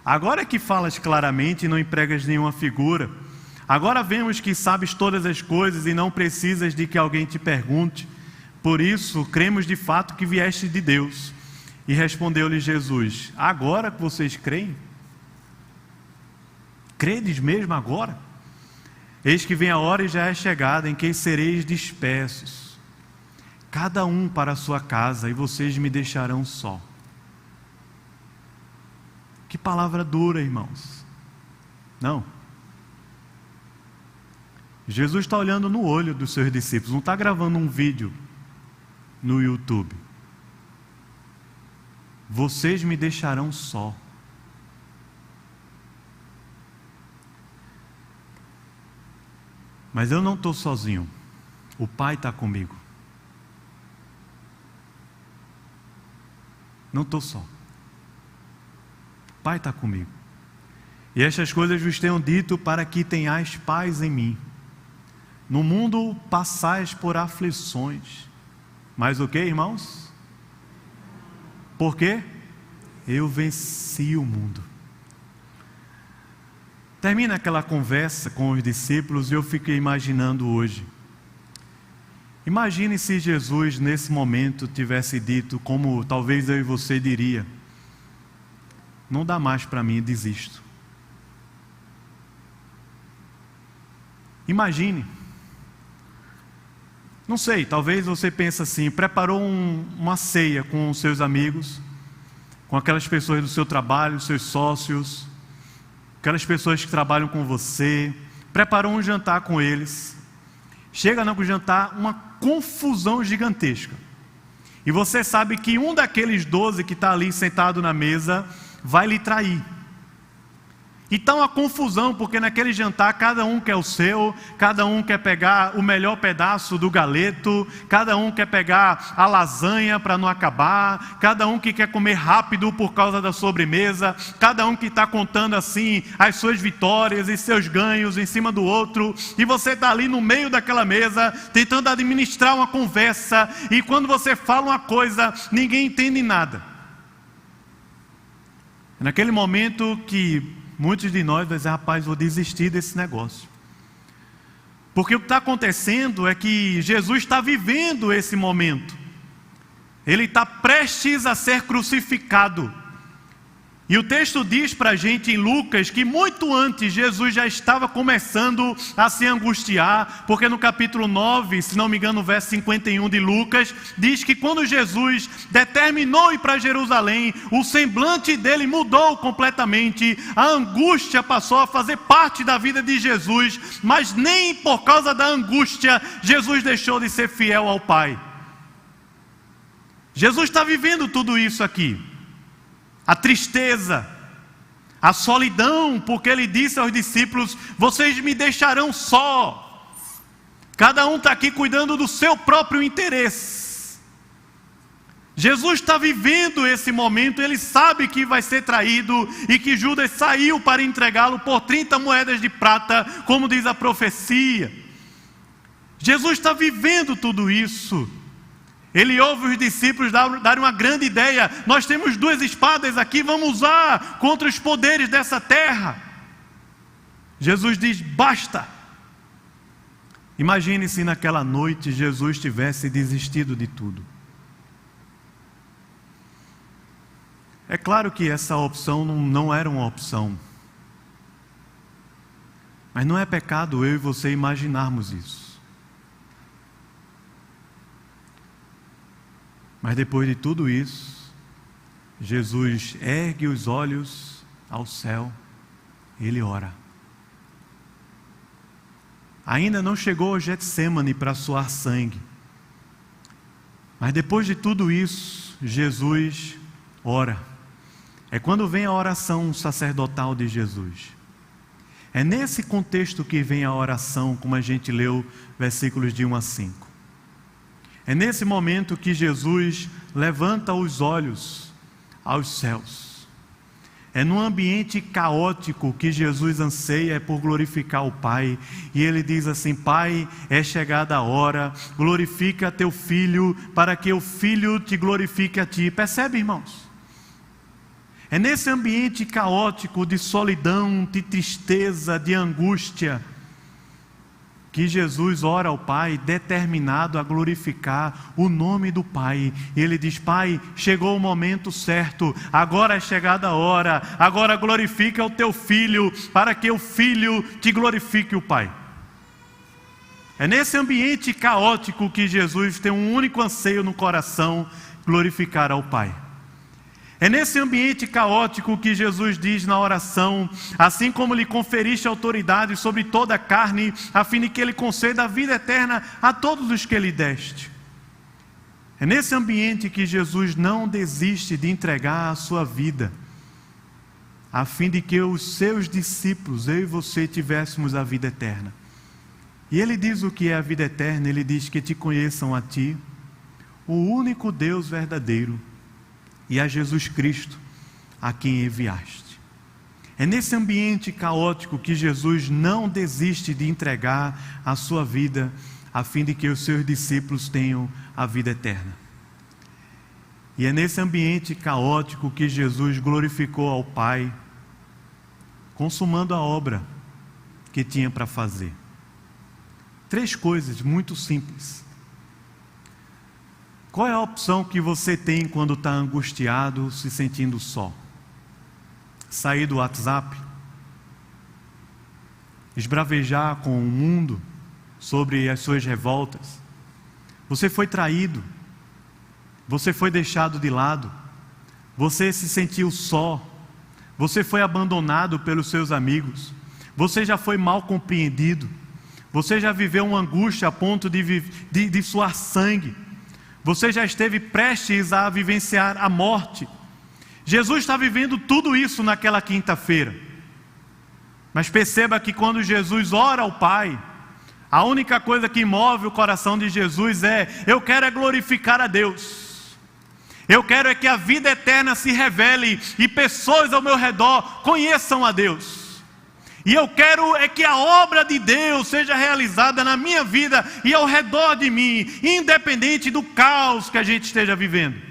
Agora que falas claramente e não empregas nenhuma figura. Agora vemos que sabes todas as coisas e não precisas de que alguém te pergunte. Por isso cremos de fato que vieste de Deus. E respondeu-lhe Jesus: agora que vocês creem? Credes mesmo agora? Eis que vem a hora e já é chegada em que sereis dispersos, cada um para a sua casa, e vocês me deixarão só. Que palavra dura, irmãos. Não. Jesus está olhando no olho dos seus discípulos, não está gravando um vídeo no YouTube. Vocês me deixarão só. Mas eu não estou sozinho. O Pai está comigo. Não estou só. O Pai está comigo. E estas coisas vos tenho dito para que tenhais paz em mim. No mundo passais por aflições. Mas o que, irmãos? Por quê? Eu venci o mundo. Termina aquela conversa com os discípulos e eu fiquei imaginando hoje. Imagine se Jesus nesse momento tivesse dito, como talvez eu e você diria: não dá mais para mim, desisto. Imagine. Não sei, talvez você pense assim, preparou uma ceia com os seus amigos, com aquelas pessoas do seu trabalho, seus sócios, aquelas pessoas que trabalham com você, preparou um jantar com eles, chega no jantar, uma confusão gigantesca, e você sabe que um daqueles 12 que está ali sentado na mesa, vai lhe trair. Então a confusão, porque naquele jantar cada um quer o seu, cada um quer pegar o melhor pedaço do galeto, cada um quer pegar a lasanha para não acabar, cada um que quer comer rápido por causa da sobremesa, cada um que está contando assim as suas vitórias e seus ganhos em cima do outro, e você está ali no meio daquela mesa, tentando administrar uma conversa, e quando você fala uma coisa, ninguém entende nada. É naquele momento que muitos de nós vão dizer: rapaz, vou desistir desse negócio. Porque o que está acontecendo é que Jesus está vivendo esse momento. Ele está prestes a ser crucificado. E o texto diz para a gente em Lucas que muito antes Jesus já estava começando a se angustiar, porque no capítulo 9, se não me engano, o verso 51 de Lucas, diz que quando Jesus determinou ir para Jerusalém, o semblante dele mudou completamente, a angústia passou a fazer parte da vida de Jesus, mas nem por causa da angústia Jesus deixou de ser fiel ao Pai. Jesus está vivendo tudo isso aqui. A tristeza, a solidão, porque ele disse aos discípulos: vocês me deixarão só. Cada um está aqui cuidando do seu próprio interesse. Jesus está vivendo esse momento, ele sabe que vai ser traído e que Judas saiu para entregá-lo por 30 moedas de prata, como diz a profecia. Jesus está vivendo tudo isso. Ele ouve os discípulos darem uma grande ideia: nós temos 2 espadas aqui, vamos usar contra os poderes dessa terra. Jesus diz: basta. Imagine se naquela noite Jesus tivesse desistido de tudo. É claro que essa opção não era uma opção, mas não é pecado eu e você imaginarmos isso. Mas depois de tudo isso, Jesus ergue os olhos ao céu e ele ora. Ainda não chegou ao Getsêmani para suar sangue, mas depois de tudo isso, Jesus ora. É quando vem a oração sacerdotal de Jesus. É nesse contexto que vem a oração, como a gente leu, versículos de 1 a 5. É nesse momento que Jesus levanta os olhos aos céus. É num ambiente caótico que Jesus anseia por glorificar o Pai. E ele diz assim: Pai, é chegada a hora, glorifica teu Filho, para que o Filho te glorifique a ti. Percebe, irmãos? É nesse ambiente caótico de solidão, de tristeza, de angústia, que Jesus ora ao Pai, determinado a glorificar o nome do Pai. E ele diz: Pai, chegou o momento certo, agora é chegada a hora, agora glorifica o teu Filho, para que o Filho te glorifique o Pai. É nesse ambiente caótico que Jesus tem um único anseio no coração: glorificar ao Pai. É nesse ambiente caótico que Jesus diz na oração: assim como lhe conferiste autoridade sobre toda a carne, a fim de que ele conceda a vida eterna a todos os que lhe deste. É nesse ambiente que Jesus não desiste de entregar a sua vida, a fim de que os seus discípulos, eu e você, tivéssemos a vida eterna. E ele diz o que é a vida eterna. Ele diz que te conheçam a ti, o único Deus verdadeiro, e a Jesus Cristo, a quem enviaste. É nesse ambiente caótico que Jesus não desiste de entregar a sua vida, a fim de que os seus discípulos tenham a vida eterna. E é nesse ambiente caótico que Jesus glorificou ao Pai, consumando a obra que tinha para fazer. 3 coisas muito simples. Qual é a opção que você tem quando está angustiado, se sentindo só? Sair do WhatsApp? Esbravejar com o mundo sobre as suas revoltas? Você foi traído? Você foi deixado de lado? Você se sentiu só? Você foi abandonado pelos seus amigos? Você já foi mal compreendido? Você já viveu uma angústia a ponto de suar sangue? Você já esteve prestes a vivenciar a morte? Jesus está vivendo tudo isso naquela quinta-feira. Mas perceba que quando Jesus ora ao Pai, a única coisa que move o coração de Jesus é: eu quero é glorificar a Deus. Eu quero é que a vida eterna se revele e pessoas ao meu redor conheçam a Deus. E eu quero é que a obra de Deus seja realizada na minha vida e ao redor de mim, independente do caos que a gente esteja vivendo.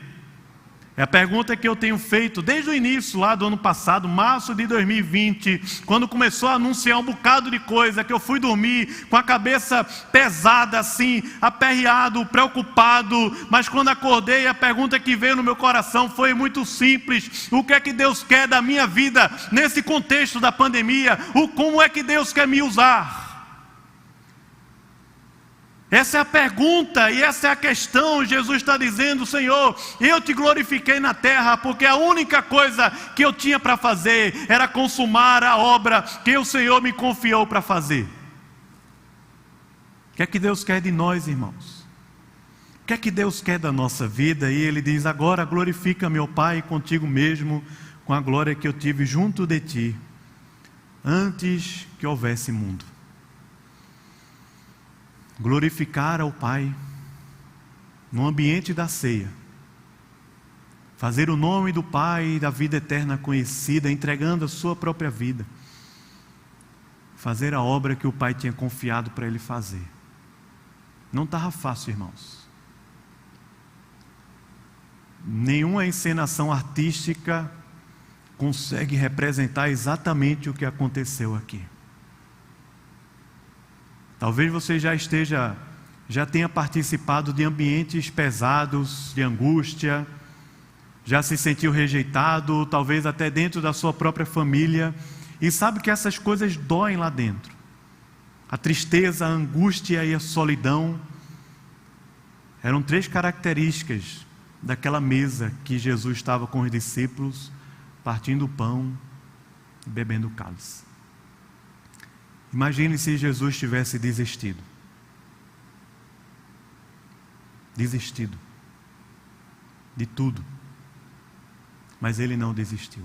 É a pergunta que eu tenho feito desde o início lá do ano passado, março de 2020, quando começou a anunciar um bocado de coisa, que eu fui dormir com a cabeça pesada assim, aperreado, preocupado, mas quando acordei a pergunta que veio no meu coração foi muito simples: o que é que Deus quer da minha vida nesse contexto da pandemia? Como é que Deus quer me usar? Essa é a pergunta e essa é a questão. Jesus está dizendo: Senhor, eu te glorifiquei na terra porque a única coisa que eu tinha para fazer era consumar a obra que o Senhor me confiou para fazer. O que é que Deus quer de nós, irmãos? O que é que Deus quer da nossa vida? E Ele diz: agora glorifica meu Pai contigo mesmo, com a glória que eu tive junto de ti, antes que houvesse mundo. Glorificar ao Pai no ambiente da ceia, fazer o nome do Pai e da vida eterna conhecida, entregando a sua própria vida, fazer a obra que o Pai tinha confiado para ele fazer. Não estava fácil, irmãos. Nenhuma encenação artística consegue representar exatamente o que aconteceu aqui. Talvez você já tenha participado de ambientes pesados, de angústia, já se sentiu rejeitado, talvez até dentro da sua própria família, e sabe que essas coisas doem lá dentro. A tristeza, a angústia e a solidão eram 3 características daquela mesa que Jesus estava com os discípulos, partindo o pão e bebendo o cálice. Imagine se Jesus tivesse desistido. Desistido de tudo. Mas ele não desistiu.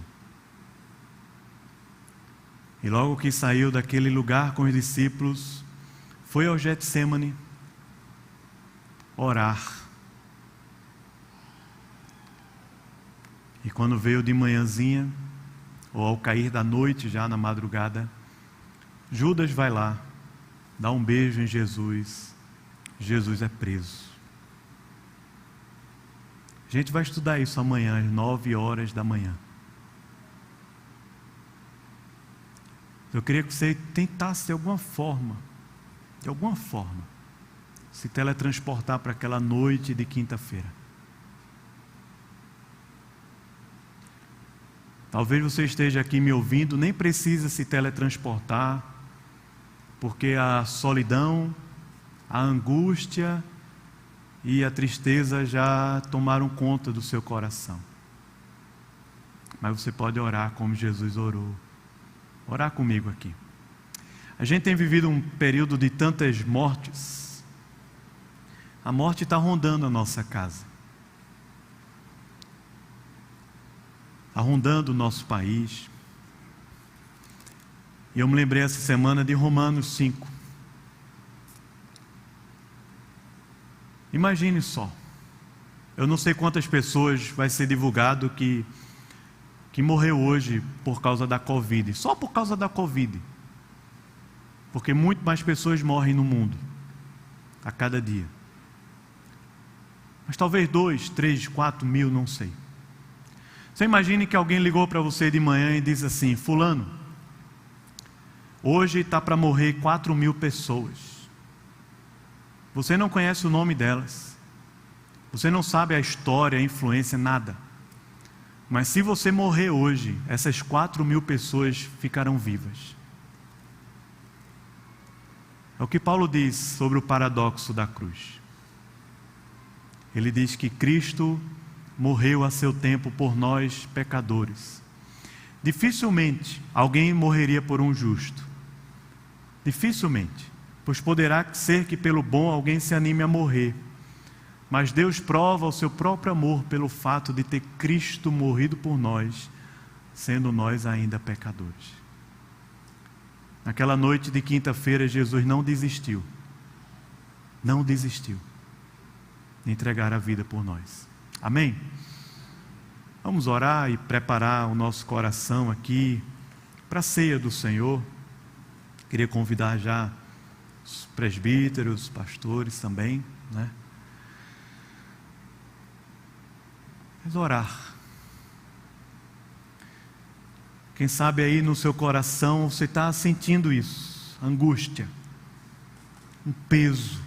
E logo que saiu daquele lugar com os discípulos, foi ao Getsêmani orar. E quando veio de manhãzinha, ou ao cair da noite, já na madrugada, Judas vai lá, dá um beijo em Jesus. Jesus é preso. A gente vai estudar isso amanhã, às 9h da manhã. Eu queria que você tentasse de alguma forma, se teletransportar para aquela noite de quinta-feira. Talvez você esteja aqui me ouvindo, nem precisa se teletransportar, porque a solidão, a angústia e a tristeza já tomaram conta do seu coração. Mas você pode orar como Jesus orou. Orar comigo aqui. A gente tem vivido um período de tantas mortes. A morte está rondando a nossa casa. Está rondando o nosso país. E eu me lembrei essa semana de Romanos 5. Imagine só. Eu não sei quantas pessoas vai ser divulgado que que morreu hoje por causa da Covid, só por causa da Covid, porque muito mais pessoas morrem no mundo a cada dia, mas talvez 2, 3, 4 mil, não sei. Você imagine que alguém ligou para você de manhã e diz assim: fulano, hoje está para morrer 4 mil pessoas, você não conhece o nome delas, você não sabe a história, a influência, nada, mas se você morrer hoje, essas 4 mil pessoas ficarão vivas. É o que Paulo diz sobre o paradoxo da cruz. Ele diz que Cristo morreu a seu tempo por nós pecadores. Dificilmente alguém morreria por um justo. Dificilmente, pois poderá ser que pelo bom alguém se anime a morrer. Mas Deus prova o seu próprio amor pelo fato de ter Cristo morrido por nós, sendo nós ainda pecadores. Naquela noite de quinta-feira, Jesus não desistiu de entregar a vida por nós. Amém? Vamos orar e preparar o nosso coração aqui para a ceia do Senhor. Queria convidar já os presbíteros, os pastores também, né? Vamos orar. Quem sabe aí no seu coração você está sentindo isso, angústia, um peso,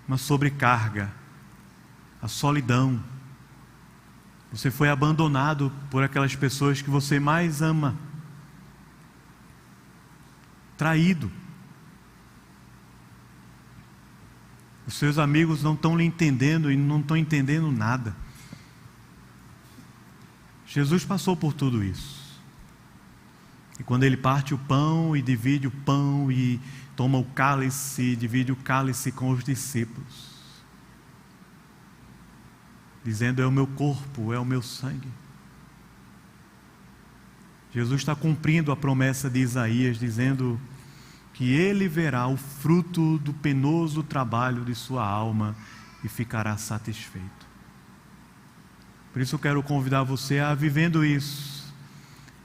uma sobrecarga, a solidão. Você foi abandonado por aquelas pessoas que você mais ama, traído. Os seus amigos não estão lhe entendendo e não estão entendendo nada. Jesus passou por tudo isso. E quando Ele parte o pão e divide o pão e toma o cálice e divide o cálice com os discípulos, dizendo: é o meu corpo, é o meu sangue. Jesus está cumprindo a promessa de Isaías, dizendo que Ele verá o fruto do penoso trabalho de sua alma e ficará satisfeito. Por isso eu quero convidar você a, vivendo isso,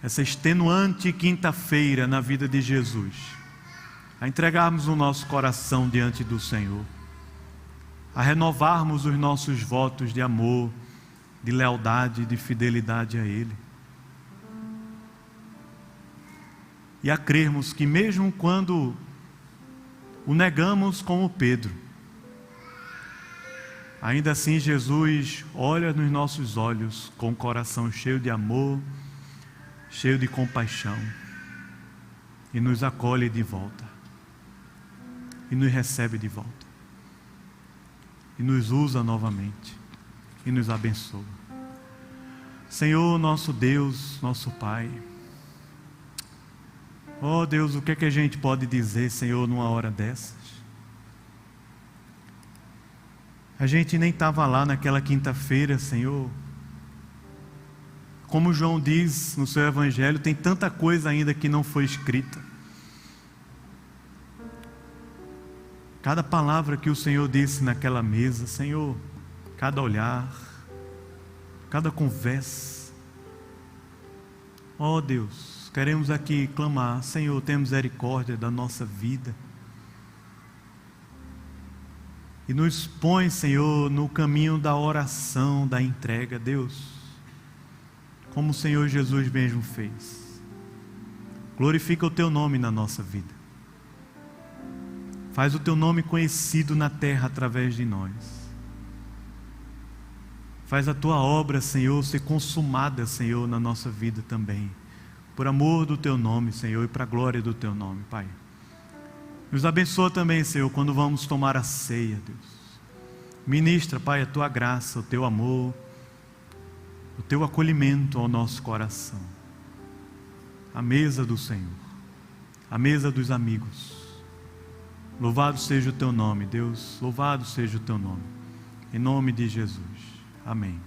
essa extenuante quinta-feira na vida de Jesus, a entregarmos o nosso coração diante do Senhor, a renovarmos os nossos votos de amor, de lealdade, de fidelidade a Ele. E a crermos que mesmo quando o negamos como Pedro, ainda assim Jesus olha nos nossos olhos com o coração cheio de amor, cheio de compaixão, e nos acolhe de volta, e nos recebe de volta, e nos usa novamente, e nos abençoa. Senhor, nosso Deus, nosso Pai, oh Deus, o que é que a gente pode dizer, Senhor, numa hora dessas? A gente nem estava lá naquela quinta-feira, Senhor. Como João diz no seu Evangelho, tem tanta coisa ainda que não foi escrita. Cada palavra que o Senhor disse naquela mesa, Senhor, cada olhar, cada conversa. Oh Deus, queremos aqui clamar: Senhor, tenha misericórdia da nossa vida. E nos põe, Senhor, no caminho da oração, da entrega, Deus, como o Senhor Jesus mesmo fez. Glorifica o Teu nome na nossa vida. Faz o Teu nome conhecido na terra através de nós. Faz a Tua obra, Senhor, ser consumada, Senhor, na nossa vida também. Por amor do Teu nome, Senhor, e para a glória do Teu nome, Pai. Nos abençoa também, Senhor, quando vamos tomar a ceia, Deus. Ministra, Pai, a Tua graça, o Teu amor, o Teu acolhimento ao nosso coração. A mesa do Senhor, a mesa dos amigos. Louvado seja o Teu nome, Deus, louvado seja o Teu nome. Em nome de Jesus. Amém.